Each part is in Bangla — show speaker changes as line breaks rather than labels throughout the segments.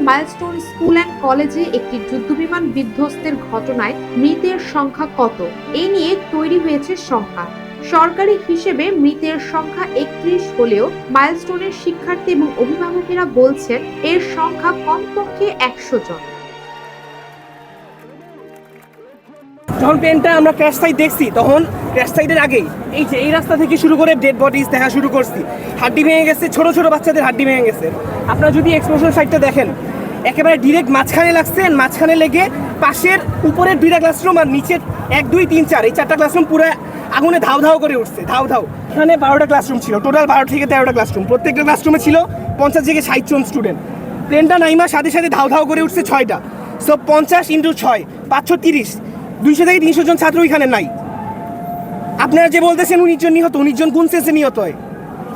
মাইলস্টোন স্কুল অ্যান্ড কলেজে একটি যুদ্ধবিমান বিধ্বস্তের ঘটনায় মৃতের সংখ্যা কত? এ নিয়ে তৈরি হয়েছে শঙ্কা। সরকারি হিসেবে মৃতের সংখ্যা ৩১ হলেও মাইলস্টোনের শিক্ষার্থী এবং অভিভাবকেরা বলছেন এর সংখ্যা কমপক্ষে ১০০ জন।
যখন প্লেনটা আমরা ক্র্যাশ সাইট দেখছি তখন ক্র্যাশ সাইটের আগেই এই রাস্তা থেকে শুরু করে ডেড বডিজ দেখা শুরু করছি। হাড্ডি ভেঙে গেছে, ছোট ছোট বাচ্চাদের হাড্ডি ভেঙে গেছে। আপনারা যদি এক্সপ্লোশন সাইটটা দেখেন, একেবারে ডিরেক্ট মাঝখানে লাগছে, মাঝখানে লেগে পাশের উপরের 2টা ক্লাসরুম আর নিচের 1, 2, 3, 4 এই 4টা ক্লাসরুম পুরো আগুনে ধাউ ধাউ করে উঠছে, ধাউ ধাউ। এখানে 12টা ক্লাসরুম ছিল, টোটাল 12 থেকে 13টা ক্লাসরুম। প্রত্যেকটা ক্লাসরুমে ছিল 50 থেকে 60 জন স্টুডেন্ট। প্লেনটা নাইমা সাথে সাথে ধাউ ধাউ করে উঠছে 6টা। সো 50 × 6 530, 200 থেকে 300 জন ছাত্র এখানে নাই। আপনারা যে বলতেছেন 19 জন নিহত, 19 জন কোন সেন্সে নিহত হয়?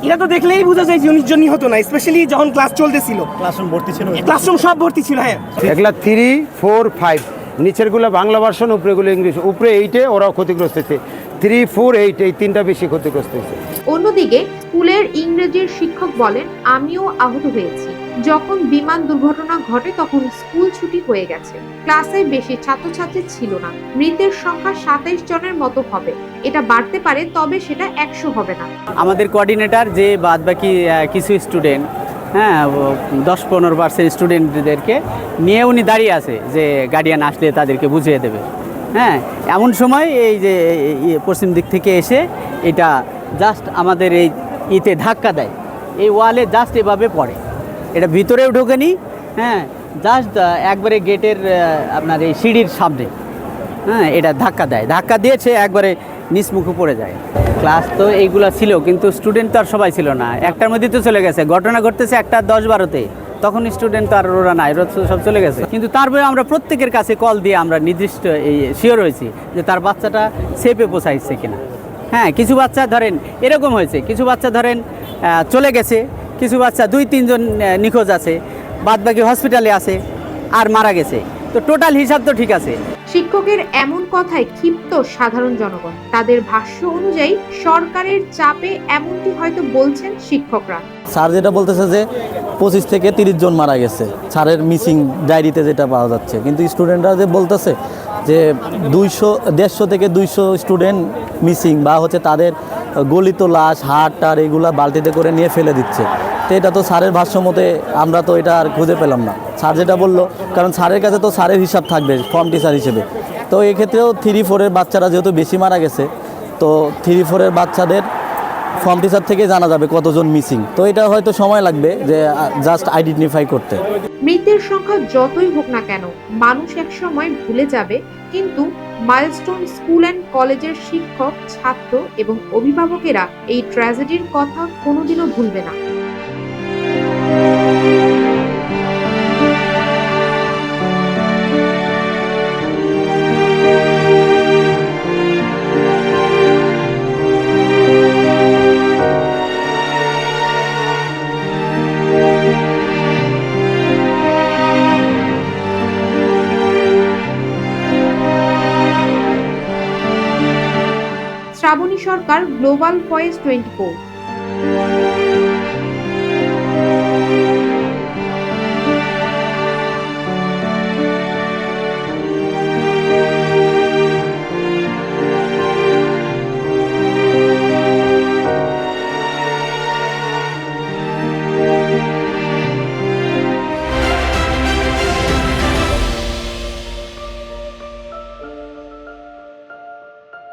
এটা তো দেখলেই বোঝা যায় যে 19 জন নিহত না, স্পেশালি যখন ক্লাস চলতেছিল।
ক্লাসরুম ভর্তি ছিল,
ক্লাসরুম সব ভর্তি ছিল। হ্যাঁ,
এগুলা 3, 4, 5 নিচেরগুলো বাংলা ভার্সন, উপরেগুলো ইংলিশ। উপরে 8-এ ওরাও ক্ষতিগ্রস্ত হয়েছে, 3, 4, 8 এই 3টা বেশি ক্ষতিগ্রস্ত হয়েছে।
অন্যদিকে স্কুলের ইংরেজির শিক্ষক বলেন, আমিও আহত হয়েছি। যখন বিমান দুর্ঘটনা ঘটে তখন স্কুল ছুটি হয়ে গেছে, ক্লাসে বেশি ছাত্রছাত্রী ছিল না। মৃতের সংখ্যা 27 জনের মতো হবে। এটা বাড়তে পারে, তবে সেটা 100 হবে না।
আমাদের কোঅর্ডিনেটর যে বাদ বাকি কিছু স্টুডেন্ট, 10-15% স্টুডেন্টদেরকে নিয়ে উনি দাঁড়িয়ে আছে যে গার্ডিয়ান আসলে তাদেরকে বুঝিয়ে দেবে। এমন সময় এই যে পশ্চিম দিক থেকে এসে এটা জাস্ট আমাদের এই ইতে ধাক্কা দেয়, এই ওয়ালে জাস্ট এভাবে পড়ে। এটা ভিতরেও ঢোকেনি, জাস্ট একবারে গেটের আপনার এই সিঁড়ির সামনে এটা ধাক্কা দেয়। ধাক্কা দিয়েছে, একবারে নিচমুখে পড়ে যায়। ক্লাস তো এইগুলো ছিল, কিন্তু স্টুডেন্ট তো আর সবাই ছিল না। একটার মধ্যে তো চলে গেছে, ঘটনা ঘটতেছে 1:10-12-তে, তখন স্টুডেন্ট তো আর ওরা নাই, ওরা সব চলে গেছে। কিন্তু তারপরে আমরা প্রত্যেকের কাছে কল দিয়ে আমরা নির্দিষ্ট এই শিওর হয়েছি যে তার বাচ্চাটা সেফে পৌঁছাইছে কিনা। কিছু বাচ্চা ধরেন এরকম হয়েছে, কিছু বাচ্চা ধরেন চলে গেছে, কিছু বাচ্চা 2-3 জন নিখোঁজ আছে, বাদবাকি হসপিটালে আছে আর মারা গেছে। তো টোটাল হিসাব তো ঠিক আছে।
শিক্ষকের এমন কথায় ক্ষিপ্ত সাধারণ জনগণ। তাদের ভাষ্য অনুযায়ী সরকারের চাপে এমনটি হয়তো বলছেন শিক্ষকরা।
স্যার যেটা বলতেছে যে 25 থেকে 30 জন মারা গেছে, স্যারের মিসিং ডায়েরিতে যেটা পাওয়া যাচ্ছে। কিন্তু স্টুডেন্টরা যে বলতেছে যে 150 থেকে 200 স্টুডেন্ট মিসিং, বা হচ্ছে তাদের গলিত লাশ, হাড় টাড় এগুলা বালতিতে করে নিয়ে ফেলে দিচ্ছে। তো এটা তো স্যারের ভাষ্য মতে আমরা তো এটা আর খুঁজে পেলাম না। স্যার যেটা বললো, কারণ স্যারের কাছে তো স্যারের হিসাব থাকবে ফর্ম টিচার হিসেবে। তো এক্ষেত্রেও 3-4-এর বাচ্চারা যেহেতু বেশি মারা গেছে, তো 3-4-এর বাচ্চাদের ফর্ম টিচার থেকে জানা যাবে কতজন মিসিং। তো এটা হয়তো সময় লাগবে যে জাস্ট আইডেন্টিফাই করতে।
মৃতের সংখ্যা যতই হোক না কেন, মানুষ একসময় ভুলে যাবে, কিন্তু মাইলস্টোন স্কুল অ্যান্ড কলেজের শিক্ষক, ছাত্র এবং অভিভাবকেরা এই ট্র্যাজেডির কথা কোনোদিনও ভুলবে না। শ্রাবণী সরকার, গ্লোবাল ভয়েস 24।